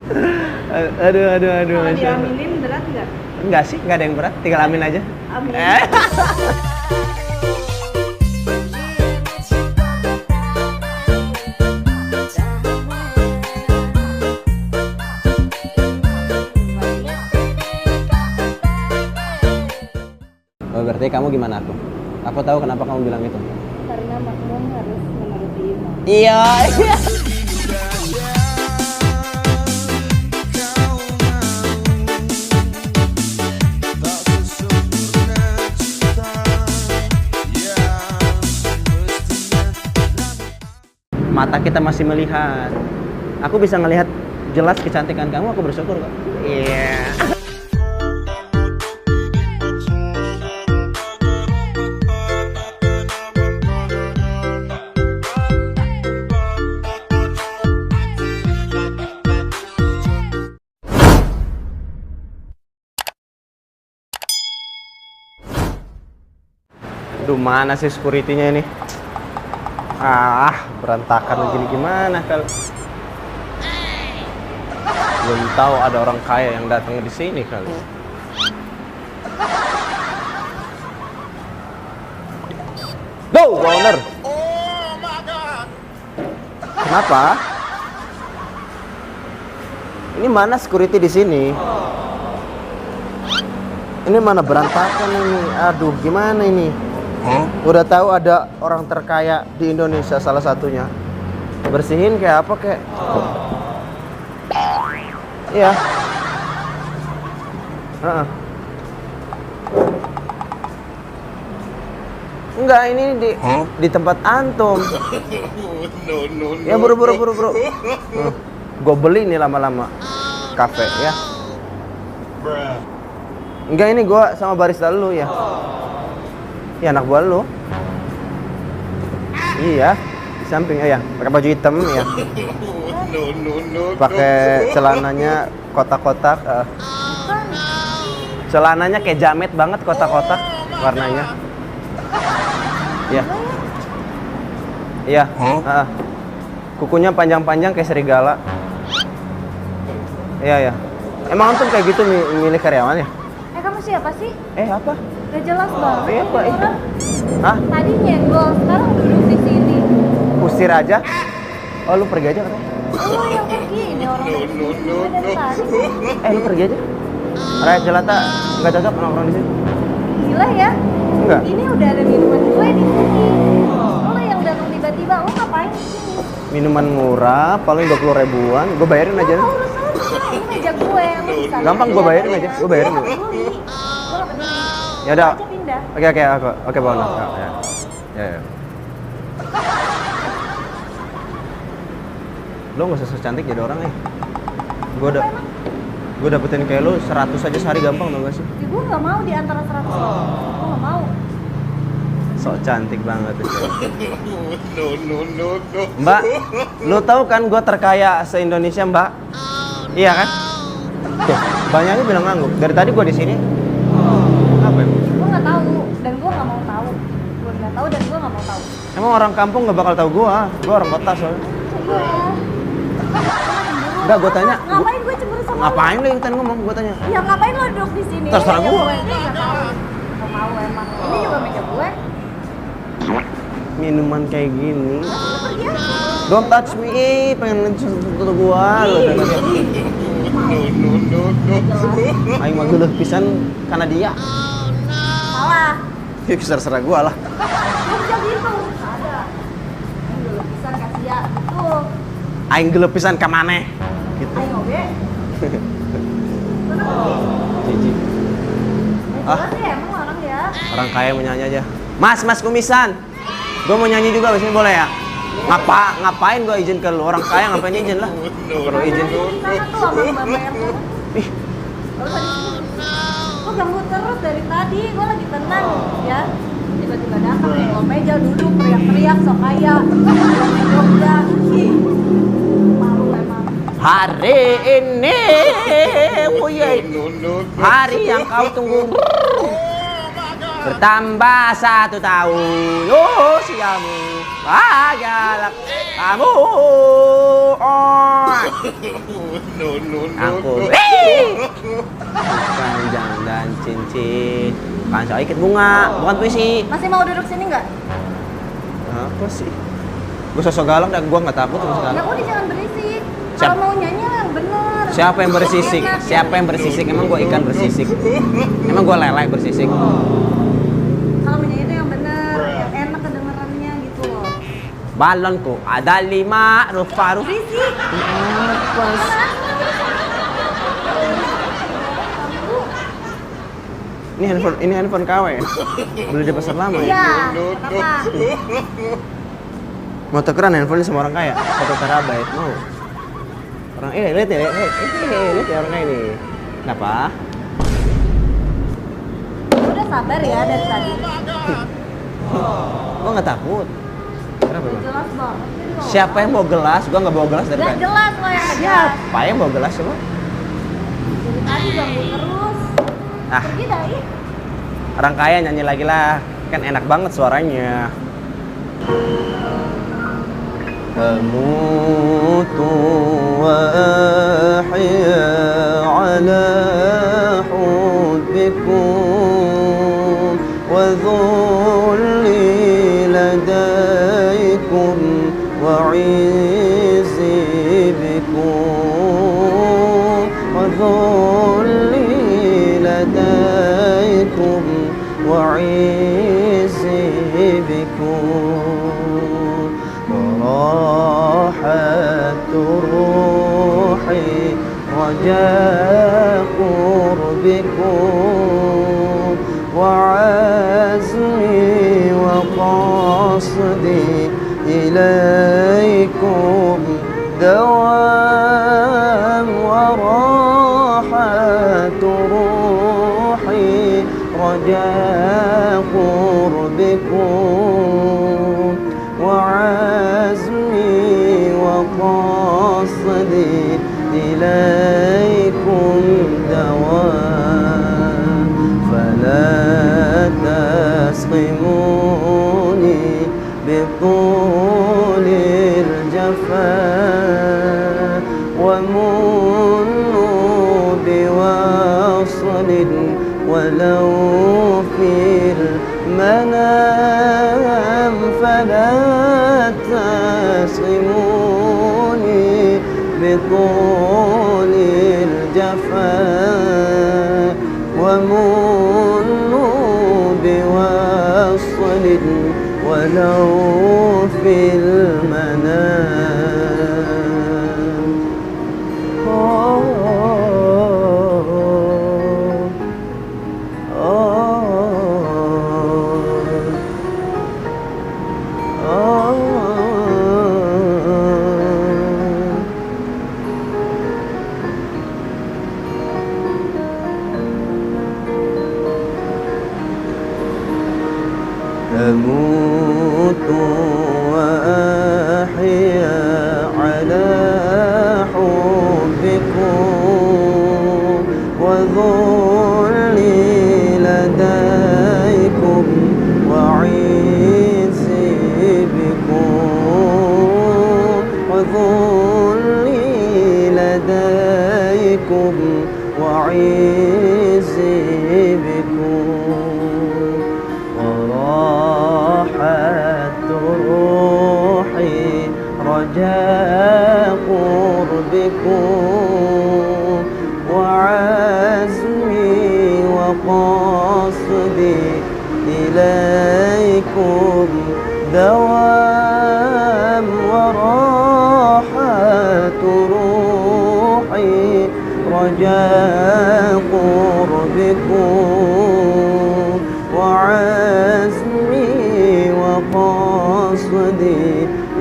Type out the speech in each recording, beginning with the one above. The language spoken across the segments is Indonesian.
Aduh. Kalau diaminin berat nggak? Enggak sih, enggak ada yang berat, tinggal amin aja. Amin. Oh, berarti kamu gimana aku? Aku tahu kenapa kamu bilang itu. Karena makmum harus menuruti imam. Iya. Mata kita masih melihat. Aku bisa ngelihat jelas kecantikan kamu, aku bersyukur kok. Iya. Aduh, mana sih security-nya ini? Berantakan begini gimana kalau belum tahu ada orang kaya yang datang di sini kali. Go, owner. Kenapa? Ini mana security di sini? Ini mana berantakan ini? Aduh, gimana ini? Udah tahu ada orang terkaya di Indonesia salah satunya. Bersihin kayak apa kayak? Iya. Enggak, ini di tempat antum. Ya buru. Gue beli nih lama-lama. Kafe ya. Enggak, ini gue sama barista lu ya. Iya, anak buah lu. Iya, di samping ya. Pakai baju hitam ya. Pakai celananya kotak-kotak. Celananya kayak jamet banget, kotak-kotak warnanya. Iya. Iya. Kukunya panjang-panjang kayak serigala. Iya. Emang antum kayak gitu milih karyawan ya? Kamu siapa sih? Apa? Gak jelas banget. Apa itu? Orang. Hah? Tadi nyenggol, sekarang duduk di sini. Usir aja? Oh, lu pergi aja katanya? Lu yang pergi, ini orang dari tadi. Lu pergi aja. Rakyat jelata nggak cocok nongkrong di sini. Gila ya? Enggak. Ini udah ada minuman gue di sini. Lu yang datang tiba-tiba, lu ngapain di sini? Minuman murah, paling 20 ribuan. Gue bayarin aja. Ini meja gue, lu bisa. Gampang, gue bayarin aja. Gue bayarin aja. Gue gak peduli. Ya udah. Aja pindah. Oke, bawa. Ya. Lo nggak usah cantik jadi orang ya. Gue dapetin kayak lo 100 aja sehari gampang tau gak sih? Ya, gue gak mau di antara 100 lo. Gue gak mau. Sok cantik banget tuh. No. Mbak, lo tahu kan gue terkaya se-Indonesia, Mbak? Iya kan? Tuh, banyaknya bilang ngangguk. Dari tadi gue di sini. Apa ya? Gue nggak tahu dan gue nggak mau tahu. Gue nggak tahu dan gue nggak mau tahu. Emang orang kampung nggak bakal tahu gue orang kota soalnya. Iya. Enggak, gue tanya. Ngapain gue cemburu sama Ngapain lo yang tadi ngomong? Gue tanya. Ya ngapain lo duduk di sini? Terserah gue. Nggak tahu. Nggak mau emang. Ini juga meja gue. Minuman kayak gini. Pergi aja. Don't touch me, pengen tutup gua lo. Aing mah geuleuh pisan karena dia. Salah. Ya terserah gua lah. Lu bisa gitu. Ada. Ini dulu bisa kasih ya. Tuh. Aing geuleuh pisan ka maneh. Gitu. Ayo ngobe. Jijik. Jelas ya emang orang ya. Orang kaya mau nyanyi aja. Mas kumisan. Gua mau nyanyi juga di sini boleh ya? Ngapain gua izin ke lu? Orang kaya ngapain izin lah? Perlu izin. Di sana tuh sama Mbak RT. Ih, Gak usah di sini. Kok ganggu terus dari tadi? Gue lagi tenang ya. Tiba-tiba datang bawa meja duduk teriak-teriak sok kaya. Jogja. Malu emang. hari ini hari yang kau tunggu bertambah 1 tahun usiamu bahagialah kamu. Aku bukan jam dan cincin, bukan soal ikat bunga, bukan puisi. Masih mau duduk sini nggak? Apa sih? Gue sosok galak dan gue nggak takut sama sekali. Ya udah jangan berisik. Siap. Kalau mau nyanyi yang bener. Siapa yang bersisik? Siapa yang bersisik? Emang gue ikan bersisik? Emang gue lele bersisik? Kalau menyanyi itu yang bener, yang enak kedengerannya gitu loh. Balonku ada 5 rupa-rupa. Berisik. Apa sih? Ini handphone KW ya? Beli di pasar lama ya? Iya. Kenapa? Mau tukeran handphone sama orang kaya? 1 terabyte mau? Orang lihat ya, lihat ya orang kaya ini. Kenapa? Udah sabar ya dari tadi. Gua nggak takut. Kenapa emang? Jelas banget sih lo. Siapa yang bawa gelas? Gua nggak bawa gelas dari Udah tadi. jelas lo yang ada. Siapa yang bawa gelas coba? Dari tadi ganggu terus. Ah, Pergi dah, orang kaya nyanyi lagi lah. Kan enak banget suaranya. أموت وأحيا على حبكم وذلي لديكم وعزي بكم وذلي لديكم وعزي بكم وراحة روحي رجاء قربكم وعزمي وقصدي إليكم دوام وراحة روحي رجاء قربكم وعزمي وقصدي إليكم دوام فلا تسقموني بطول الجفا ومنوا بوصل ولو في المنام فلا تسقموني بطول الجفا ومنوا بوصل ولو في المنام أموت وأحيا على حبكم وذلي لديكم وعزي بكم وذلي لديكم وعزي بكم وراحة روحي رجاء قربكم وعزمي وقصدي إليكم دوام وراحة روحي رجاء قربكم وعزمي وقصدي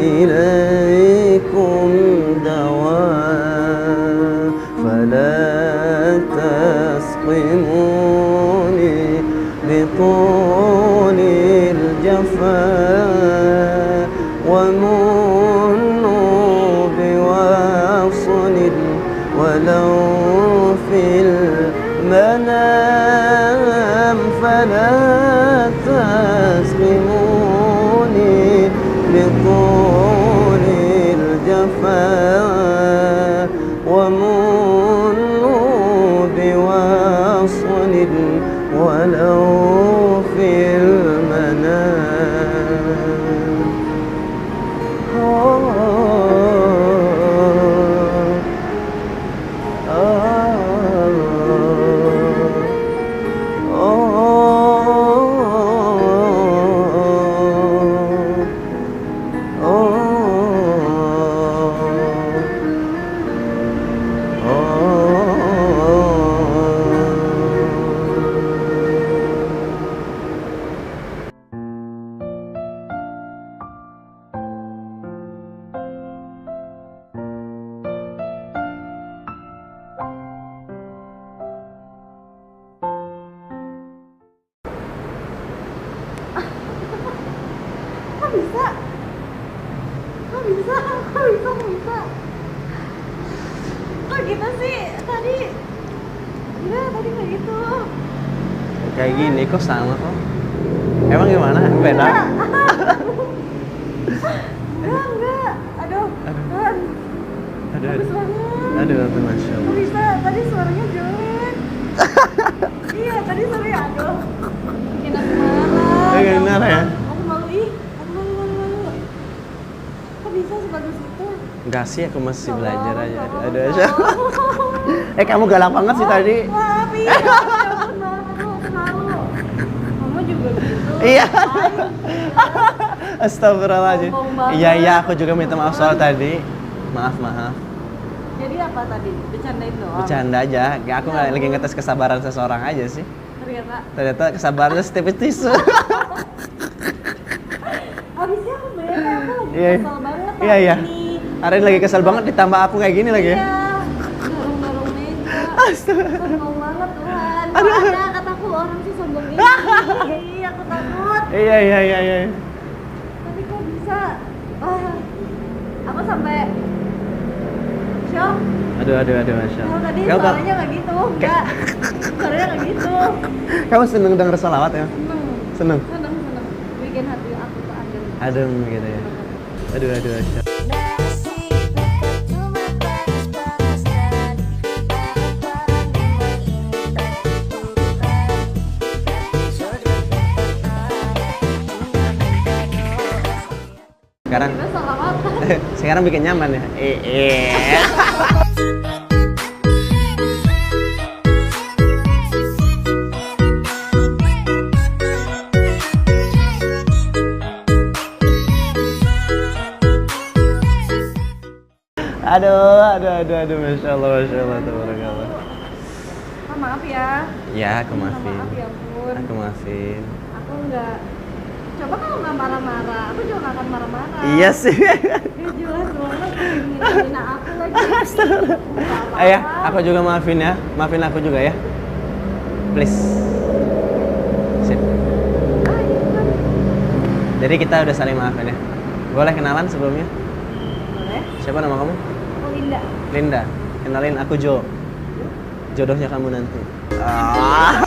إليكم دوام فلا تسقموني بطول الجفا ومنوا بوصل ولو في المنام فلا تسقموني بطول الجفا ومنوا tadi. Enggak, tadi nggak gitu. Kayak gini kok sama kok. Emang gimana? Beda? Enggak. Aduh, kan. Aduh, Bagus banget. aduh, Masya Kok Allah. bisa? Tadi suaranya jelek. Iya, tadi suaranya aduh. Bikin aku marah. Bikin marah ya? Aku malu, ih. Aku malu. Kok bisa sebagus itu? Enggak sih, aku masih Tolong, belajar aja. tolong, Aduh, Masya Allah. tolong. Kamu galak banget sih tadi. Maaf, iya. Ya ampun, maaf, aku malu. Kamu juga gitu. Iya. Ayo. Astagfirullahaladzim. Sombong banget. Iya, aku juga minta maaf soal tadi. Maaf. Jadi apa tadi? Bercandain doang? Bercanda aja. Aku lagi ngetes kesabaran seseorang aja sih. Ternyata Kesabarannya setipis tisu. habisnya aku bete, aku lagi Iya. kesel banget Iya, hari iya. ini. Hari ini lagi kesel banget ditambah aku kayak gini lagi ya. Iya, dorong-dorong meja. Astaga. Sombong banget Tuhan. Kok ada kataku orang sih sombong ini. Aku takut. Iya. Tapi kok bisa? Wah, aku sampai shock. Aduh, Masya Tahu Allah. tadi Kamu, suaranya nggak gitu, enggak. Suaranya nggak gitu. kamu seneng denger salawat ya? Seneng? Seneng. Bikin hati aku tuh adem. Adem gitu ya. Aduh, Masya Allah. Sekarang Tiba salawat. sekarang bikin nyaman ya. Aduh, Masya Allah, tabarakallah. Maaf ya. Ya, aku maafin. Maaf ya ampun. Aku maafin. Aku enggak. Coba kalau nggak marah-marah, aku juga nggak akan marah-marah. Iya sih. Ya jelas banget ngina aku lagi. Astagfirullah. Nggak apa-apa. Ayah, aku juga maafin ya. Maafin aku juga ya. Please. Sip. Ah, iya kan. Jadi kita udah saling maafin ya. Boleh kenalan sebelumnya? Boleh. Siapa nama kamu? Aku Linda. Linda. Kenalin aku Jo. Jodohnya kamu nanti. Ah.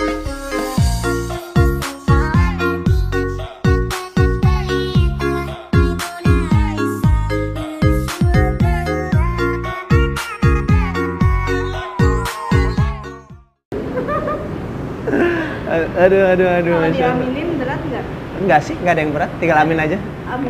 Aduh, Kalau Masya Allah. diaminin berat nggak? Enggak sih, enggak ada yang berat, tinggal amin aja. Amin.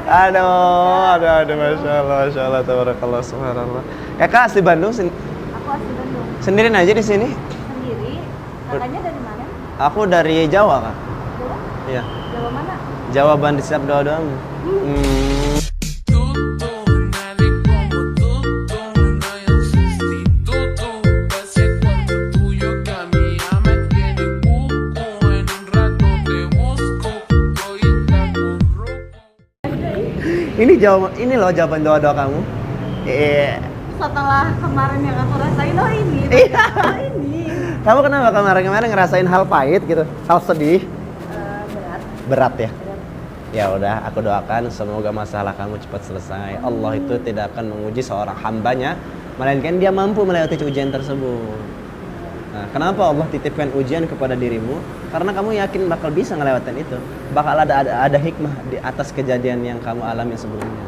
Aduh, Masya Allah, tabarakallah, subhanallah. Ya kak, asli Bandung, Aku asli Bandung. sendirian aja di sini. Sendiri. Kakaknya dari mana? Aku dari Jawa kak. Jawa? Iya, Jawa mana? Jawa Band setiap doa-doamu. Tudo, nadie como tudo, no hay un sustituto. Ese cuerpo tuyo que a mí ya me tiene cuco. En un rato te busco, voy a estar burro. Ini Jawa, ini loh jawaban doa-doa kamu. Iya. Setelah kemarin yang aku rasain, oh ini. Iya. Oh ini. Kamu kenapa kemarin-kemarin ngerasain hal pahit gitu, hal sedih? Berat. Berat ya? Berat. Ya udah, aku doakan semoga masalah kamu cepat selesai. Allah itu tidak akan menguji seorang hambanya, melainkan dia mampu melewati ujian tersebut. Nah, kenapa Allah titipkan ujian kepada dirimu? Karena kamu yakin bakal bisa ngelewatin itu. Bakal ada hikmah di atas kejadian yang kamu alami sebelumnya.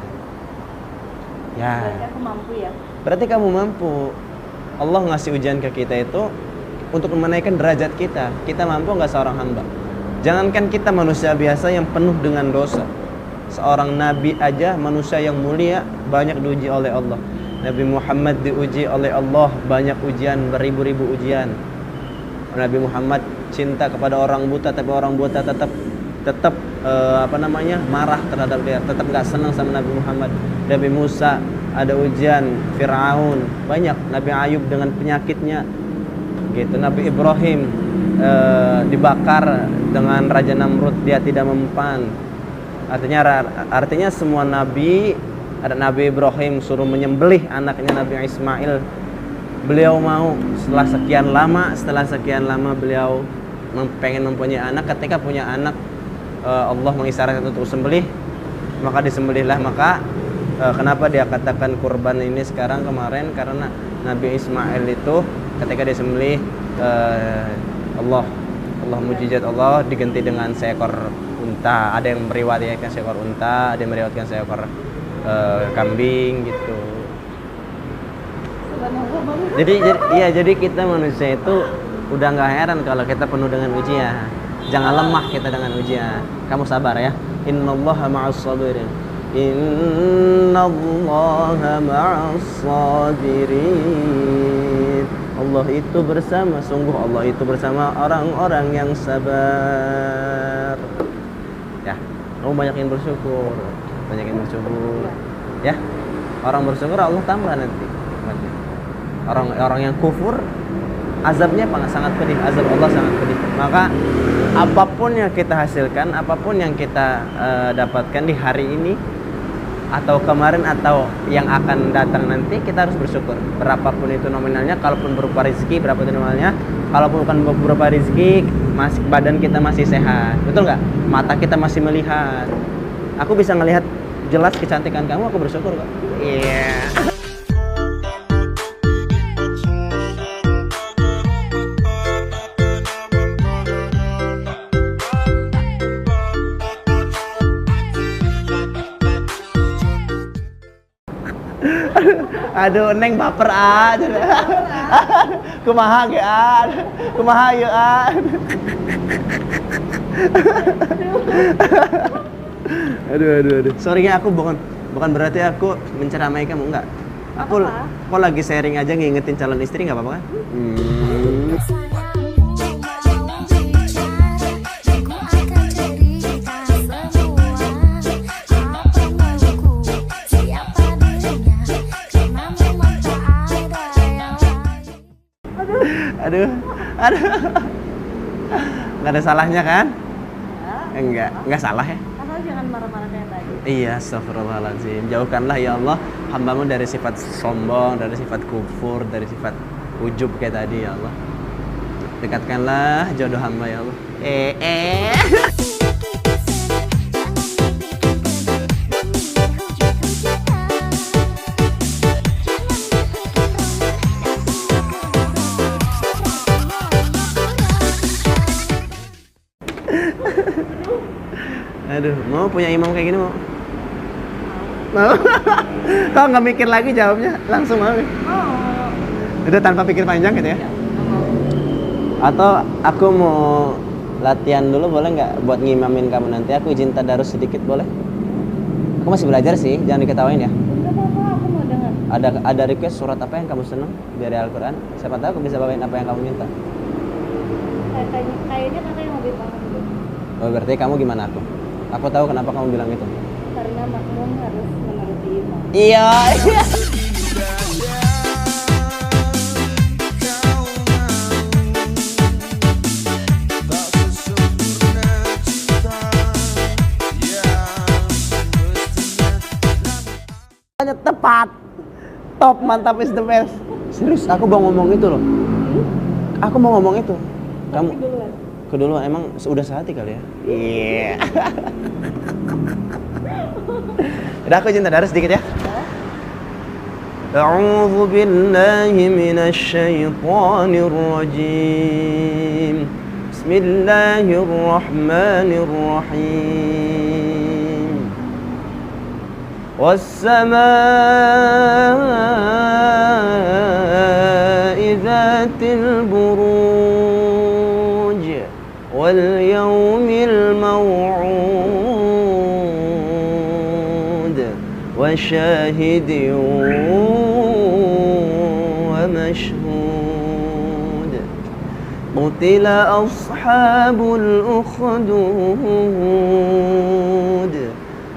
Ya, Berarti aku mampu ya. berarti kamu mampu. Allah ngasih ujian ke kita itu untuk menaikkan derajat kita. Kita mampu nggak seorang hamba? Jangankan kita manusia biasa yang penuh dengan dosa. Seorang nabi aja manusia yang mulia banyak diuji oleh Allah. Nabi Muhammad diuji oleh Allah banyak ujian, beribu-ribu ujian. Nabi Muhammad cinta kepada orang buta, tapi orang buta tetap marah terhadap dia, tetap nggak senang sama Nabi Muhammad. Nabi Musa ada ujian, Firaun banyak. Nabi Ayub dengan penyakitnya, gitu. Nabi Ibrahim dibakar dengan Raja Namrud, dia tidak mempan. Artinya semua nabi, ada Nabi Ibrahim suruh menyembelih anaknya Nabi Ismail, beliau mau setelah sekian lama beliau pengen mempunyai anak. Ketika punya anak, Allah mengisyaratkan untuk sembelih, maka disembelihlah. Maka kenapa dia katakan kurban ini sekarang kemarin, karena Nabi Ismail itu ketika disembelih, Allah mujizat Allah diganti dengan seekor unta. Ada yang meriwayatkan seekor unta, ada yang meriwayatkan seekor kambing gitu. Jadi kita manusia itu udah nggak heran kalau kita penuh dengan ujian. Jangan lemah kita dengan ujian. Kamu sabar ya. Innallaha ma'as sabirin. Innallaha ma'as sabirin. Allah itu bersama, sungguh Allah itu bersama orang-orang yang sabar. Ya, kamu banyakin bersyukur. Ya. Orang bersyukur Allah tambah nanti. Orang yang kufur, azabnya sangat pedih, azab Allah sangat pedih. Maka apapun yang kita hasilkan, apapun yang kita dapatkan di hari ini atau kemarin atau yang akan datang nanti, kita harus bersyukur. Berapapun itu nominalnya, kalaupun berupa rezeki, berapa itu nominalnya, kalaupun bukan berupa rezeki, badan kita masih sehat, betul nggak? Mata kita masih melihat. Aku bisa ngelihat jelas kecantikan kamu, aku bersyukur kok. Iya. Aduh, Neng baper aja. Kumaha ge kumaha yeuh Aduh. Sorry ya, aku bukan berarti aku menceramai kamu, enggak. Aku lagi sharing aja, ngingetin calon istri, nggak apa-apa kan? Aduh. Nggak ada salahnya kan? Enggak salah ya. Asal jangan marah-marah kayak tadi. Iya, astagfirullahaladzim. Jauhkanlah ya Allah hambamu dari sifat sombong, dari sifat kufur, dari sifat ujub kayak tadi ya Allah. Dekatkanlah jodoh hamba ya Allah. Aduh, mau punya imam kayak gini mau? Kau nggak mikir lagi jawabnya, langsung mau? Udah tanpa pikir panjang gitu ya? Atau aku mau latihan dulu boleh nggak buat ngimamin kamu nanti? Aku izin tadarus sedikit boleh? Aku masih belajar sih, jangan diketawain ya. Enggak apa-apa, aku mau dengar. Ada request surat apa yang kamu seneng dari Al-Quran? Siapa tahu aku bisa bawain apa yang kamu minta. Kayaknya kakak yang lebih paham dulu. Oh, berarti kamu gimana aku? Aku tahu kenapa kamu bilang itu. Karena makmum harus menuruti imam. Iya. Tepat, top, mantap, is the best. Serius, aku mau ngomong itu loh. Aku mau ngomong itu. Kamu keduluan, emang udah sehati kali ya? Iya. Udah, aku izin tadarus sedikit ya. A'udzu billahi minasy syaithanir rajim. Bismillahirrahmanirrahim. Was-samaa'i dzatil buruj wal yawmil maw'ud wa syahidin wa mashhud. Qutila ashabul ukhdud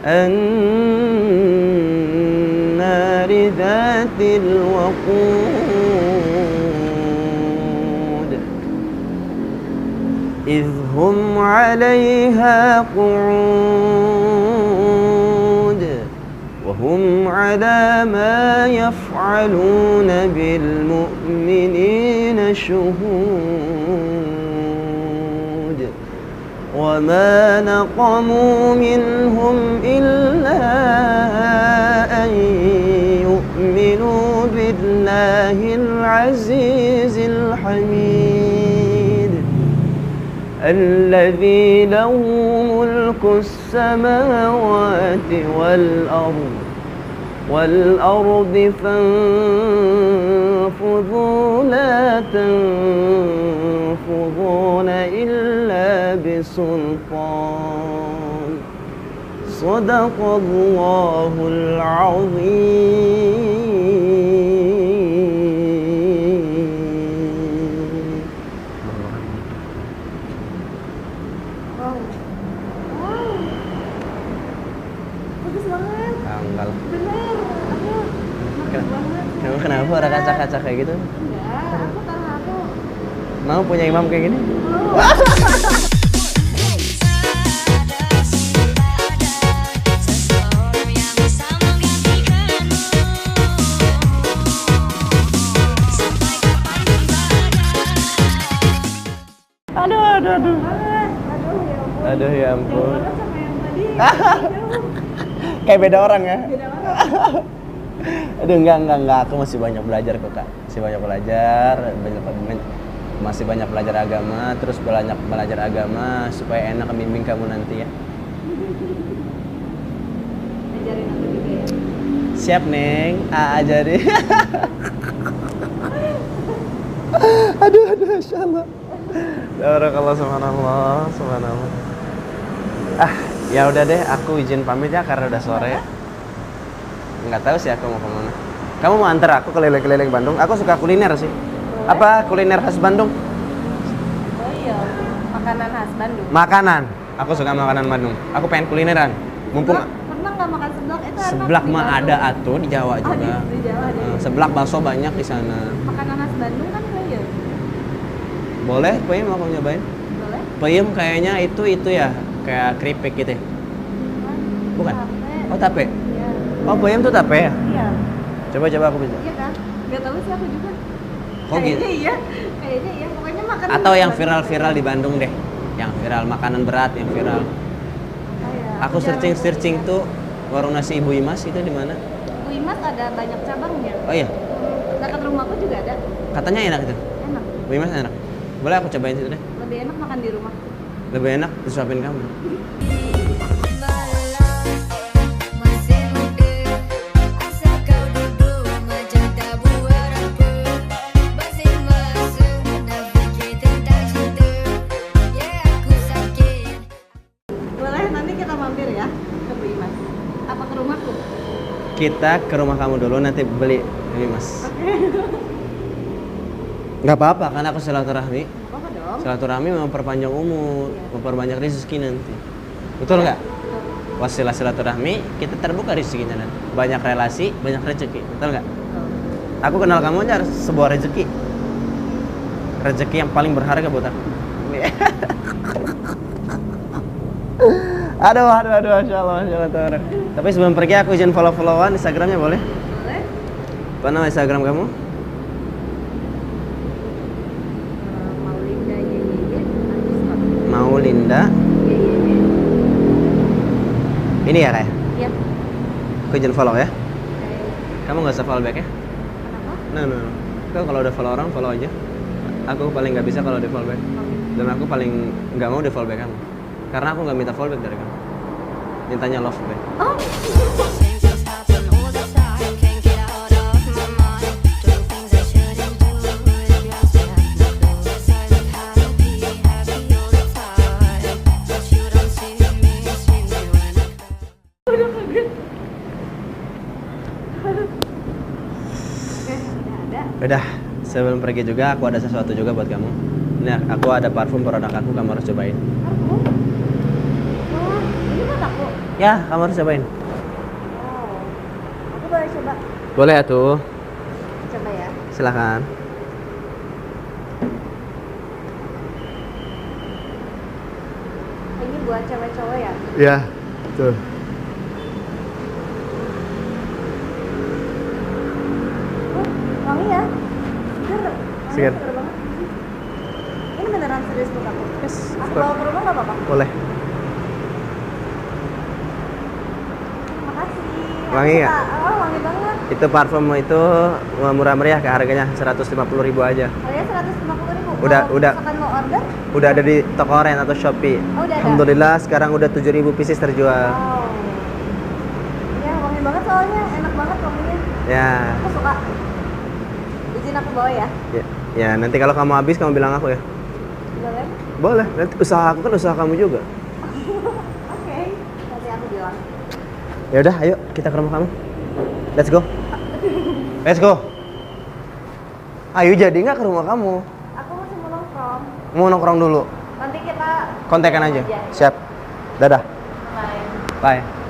النار ذات الوقود إذ هم عليها قعود وهم على ما يفعلون يفعلون بالمؤمنين شهود وما نقموا منهم إلا أن يؤمنوا بالله العزيز الحميد الذي له ملك السماوات والأرض فانفذوا لا تنفذون إلا بسلطان صدق الله العظيم. Wow. Wow. Bagus banget. Tanggal. Bener. Aku bagus banget. Kamu kenapa ada kaca-kaca kayak gitu? Enggak, karena aku Mau punya imam kayak gini? Aduh. Aduh ya ampun. Aduh ya ampun. Jauh banget sama yang tadi. Kayak beda orang ya? Beda banget. Aduh enggak. Aku masih banyak belajar kok kak. Masih banyak belajar, masih banyak belajar agama, terus banyak belajar agama supaya enak membimbing kamu nanti ya. Ajarin aku juga ya. Siap Neng, ajarin. Aduh, insyaallah. Barakallah, subhanallah. Ya udah deh, aku izin pamit ya karena udah sore. Nggak tahu sih aku mau kemana. Kamu mau antar aku keliling-keliling Bandung? Aku suka kuliner sih. Boleh. Apa kuliner khas Bandung? Oh iya, makanan khas Bandung. Makanan. Aku suka makanan Bandung. Aku pengen kulineran. Mumpung Pernah nggak makan seblak? Itu enak seblak di mah Bandung. ada atuh di Jawa Oh, juga. di Jawa ada. Seblak bakso banyak di sana. Makanan khas Bandung kan player. Boleh, peyem mau kamu nyobain? Boleh? Peyem kayaknya itu ya, kayak keripik gitu ya. Bukan? Tape. Oh, tape. Iya. Oh, peyem tuh tape ya? Iya. Coba aku bisa. Iya kan? Gak tahu sih aku juga. Oh, gitu. Kayaknya iya. Kayaknya iya. Pokoknya makanan Atau yang khas viral-viral di Bandung deh. Yang viral makanan berat yang viral. Kayak Aku searching tuh warung nasi Ibu Imas itu di mana? Bu Imas ada banyak cabangnya. Oh iya, Dekat rumahku juga ada. katanya enak itu. Enak. Bu Imas enak. Boleh aku cobain situ deh. Lebih enak makan di rumah. Lebih enak disuapin kamu. Masih muda, asal kau duduk menjadi buat apa? Masing-masing menafiki tentang cinta. Ya aku sakit. Boleh nanti kita mampir ya ke Bu Imas. Apa ke rumahku? Kita ke rumah kamu dulu nanti beli ini Mas. Oke. Nggak apa-apa kan aku silaturahmi. Apa dong? Silaturahmi memperpanjang umur, memperbanyak rezeki nanti. Betul nggak? Wasilah silaturahmi kita terbuka rezekinya nanti. Banyak relasi, banyak rezeki. Betul nggak? Aku kenal kamu aja sebuah rezeki. Rezeki yang paling berharga buat aku. Aduh, Masya Allah. Tapi sebelum pergi aku izin follow-followan Instagramnya boleh? Boleh? Apa nama Instagram kamu? Maulinda YYY. Maulinda. YYY. Ini ya kayak? Iya. Aku izin follow ya. Oke. Kamu nggak usah follow back ya? Kenapa? No. Kau kalau udah follow orang follow aja. Aku paling nggak bisa kalau di follow back. Dan aku paling nggak mau di follow back kamu. Karena aku nggak minta follow back dari kamu. Mintanya love back. Oh. Changes happen all the time. Can't get out of my mind. Doing things I shouldn't do. It just have no clue. Silent happy all the time. But you don't see me when I cry. Udah kaget. Oke, udah ada. Udah, sebelum pergi juga aku ada sesuatu juga buat kamu. Ini aku ada parfum produk aku, kamu harus cobain. Parfum? Oh, ini buat aku. Ya, kamu harus cobain. Oh, aku boleh coba. Boleh ya tuh. Coba ya. Silakan. Ini buat cewek cowok ya? Ya, tuh. segar. Seger banget. Ini beneran serius buat aku. Yes, of Aku course. bawa ke rumah nggak apa-apa? Boleh. Makasih. Wangi nggak? Oh, wangi banget. Itu parfum itu murah meriah kayak harganya 150.000 aja. Harganya 150.000. Udah- Kalau udah. misalkan mau order, Udah ada di toko Ren atau Shopee. Oh, udah ada? Alhamdulillah sekarang udah 7.000 pieces terjual. wow. Ya, wangi banget soalnya, enak banget wanginya. Ya. Aku suka. Izin aku bawa ya. Ya, nanti kalau kamu habis kamu bilang aku ya. Boleh? Boleh. Nanti usaha aku kan usaha kamu juga. Oke. Nanti aku bilang. Ya udah, ayo kita ke rumah kamu. Let's go. Let's go. Ayo jadi nggak ke rumah kamu? Aku masih mau nongkrong. Mau nongkrong dulu. Nanti kita Kontekan aja. Siap. Dadah. Bye. Bye.